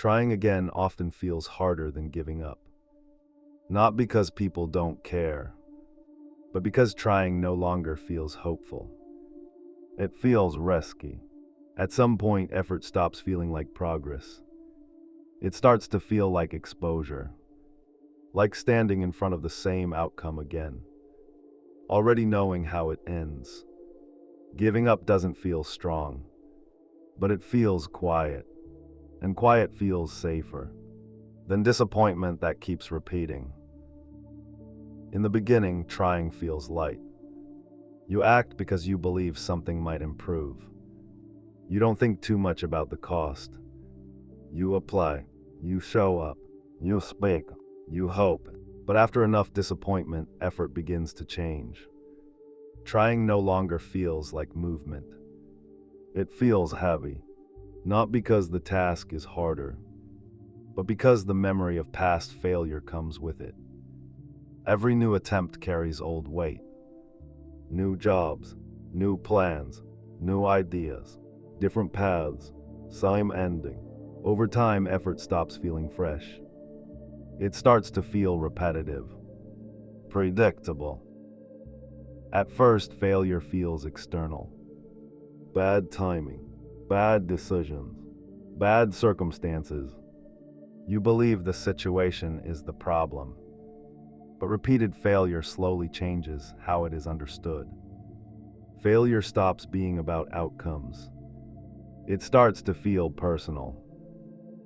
Trying again often feels harder than giving up. Not because people don't care, but because trying no longer feels hopeful. It feels risky. At some point, effort stops feeling like progress. It starts to feel like exposure, like standing in front of the same outcome again, already knowing how it ends. Giving up doesn't feel strong, but it feels quiet, and quiet feels safer than disappointment that keeps repeating. In the beginning, trying feels light. You act because you believe something might improve. You don't think too much about the cost. You apply, you show up, you speak, you hope. But after enough disappointment, effort begins to change. Trying no longer feels like movement. It feels heavy, not because the task is harder, but because the memory of past failure comes with it. Every new attempt carries old weight. New jobs, new plans, new ideas, different paths, same ending. Over time, effort stops feeling fresh. It starts to feel repetitive, predictable. At first, failure feels external. Bad timing, bad decisions, bad circumstances. You believe the situation is the problem. But repeated failure slowly changes how it is understood. Failure stops being about outcomes. It starts to feel personal.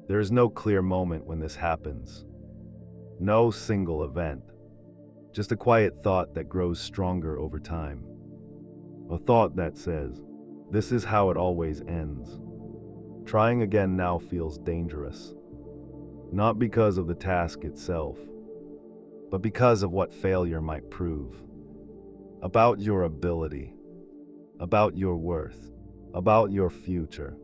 There is no clear moment when this happens. No single event. Just a quiet thought that grows stronger over time. A thought that says, "This is how it always ends." Trying again now feels dangerous. Not because of the task itself, but because of what failure might prove. About your ability, about your worth, about your future.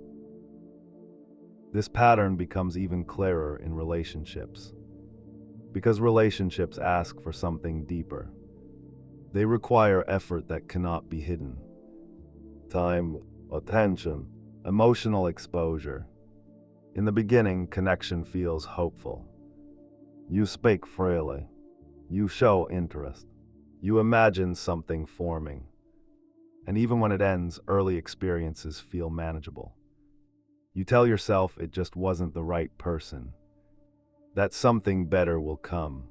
This pattern becomes even clearer in relationships, because relationships ask for something deeper. They require effort that cannot be hidden. Time, attention, emotional exposure. In the beginning, connection feels hopeful. You speak freely. You show interest. You imagine something forming. And even when it ends, early experiences feel manageable. You tell yourself it just wasn't the right person, that something better will come.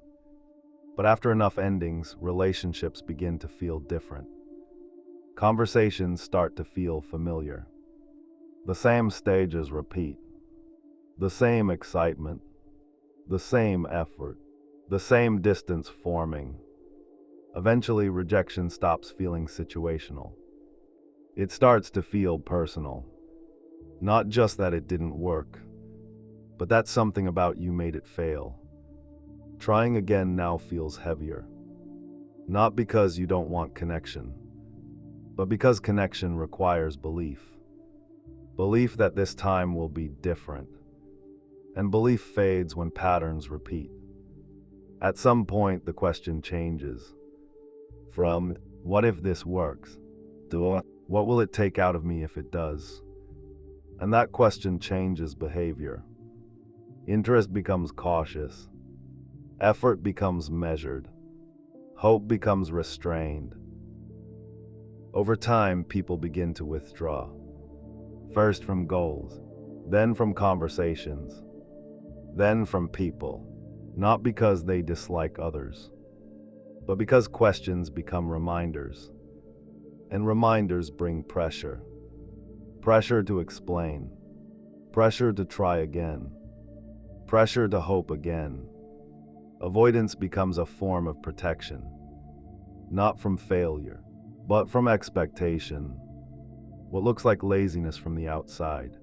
But after enough endings, relationships begin to feel different. Conversations start to feel familiar. The same stages repeat. The same excitement. The same effort. The same distance forming. Eventually, rejection stops feeling situational. It starts to feel personal. Not just that it didn't work, but that something about you made it fail. Trying again now feels heavier. Not because you don't want connection, but because connection requires belief. Belief that this time will be different. And belief fades when patterns repeat. At some point, the question changes. From, what if this works? To, what will it take out of me if it does? And that question changes behavior. Interest becomes cautious. Effort becomes measured. Hope becomes restrained. Over time, people begin to withdraw. First from goals, then from conversations, then from people. Not because they dislike others, but because questions become reminders. And reminders bring pressure. Pressure to explain. Pressure to try again. Pressure to hope again. Avoidance becomes a form of protection. Not from failure, but from expectation. What looks like laziness from the outside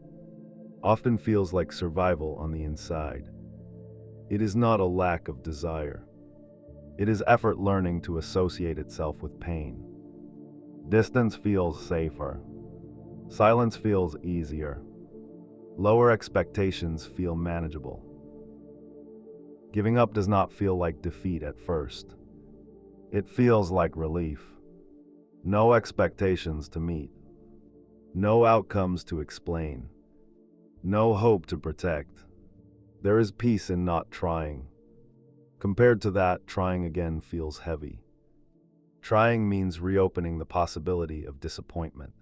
often feels like survival on the inside. It is not a lack of desire. It is effort learning to associate itself with pain. Distance feels safer. Silence feels easier. Lower expectations feel manageable. Giving up does not feel like defeat at first. It feels like relief. No expectations to meet. No outcomes to explain. No hope to protect. There is peace in not trying. Compared to that, trying again feels heavy. Trying means reopening the possibility of disappointment.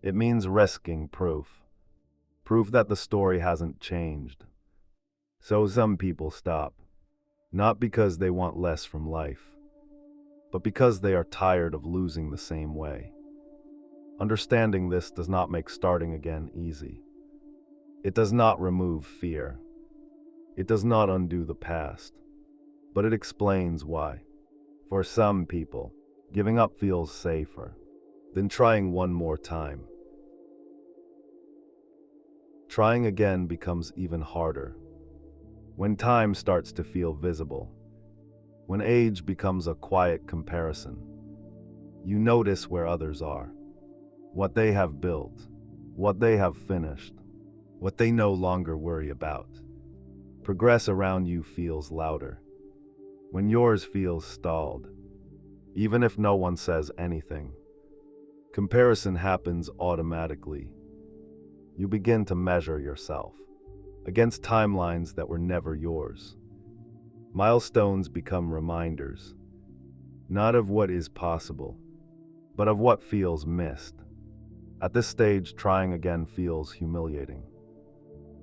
It means risking proof that the story hasn't changed. So some people stop, not because they want less from life, but because they are tired of losing the same way. Understanding this does not make starting again easy. It does not remove fear. It does not undo the past, but it explains why. For some people, giving up feels safer than trying one more time. Trying again becomes even harder when time starts to feel visible, when age becomes a quiet comparison. You notice where others are, what they have built, what they have finished, what they no longer worry about. Progress around you feels louder, when yours feels stalled, even if no one says anything. Comparison happens automatically. You begin to measure yourself against timelines that were never yours. Milestones become reminders, not of what is possible, but of what feels missed. At this stage, trying again feels humiliating,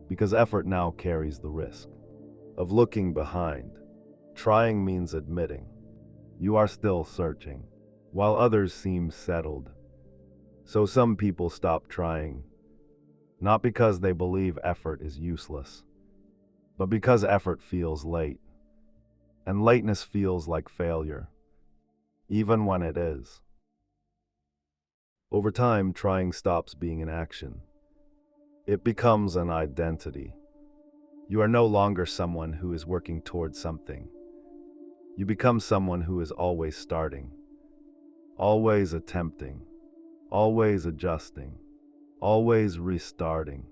because effort now carries the risk of looking behind. Trying means admitting you are still searching, while others seem settled. So some people stop trying, not because they believe effort is useless, but because effort feels late, and lateness feels like failure, even when it is. Over time, trying stops being an action. It becomes an identity. You are no longer someone who is working towards something. You become someone who is always starting, always attempting, always adjusting, always restarting.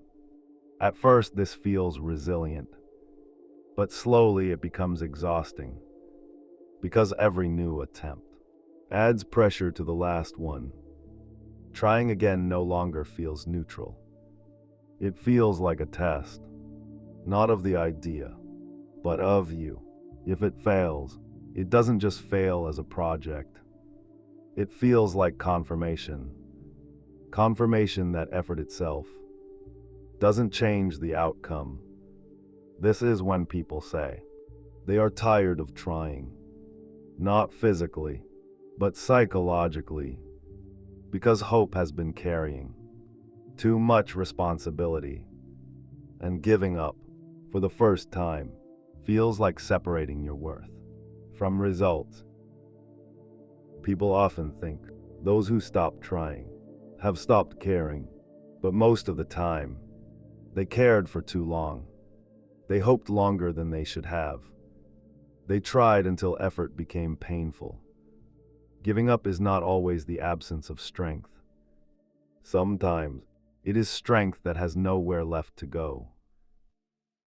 At first, this feels resilient, but slowly it becomes exhausting, because every new attempt adds pressure to the last one. Trying again no longer feels neutral. It feels like a test, not of the idea, but of you. If it fails, it doesn't just fail as a project. It feels like confirmation. Confirmation that effort itself doesn't change the outcome. This is when people say they are tired of trying, not physically, but psychologically, because hope has been carrying too much responsibility, and giving up for the first time feels like separating your worth from results. People often think those who stop trying have stopped caring, but most of the time, they cared for too long. They hoped longer than they should have. They tried until effort became painful. Giving up is not always the absence of strength. Sometimes, it is strength that has nowhere left to go.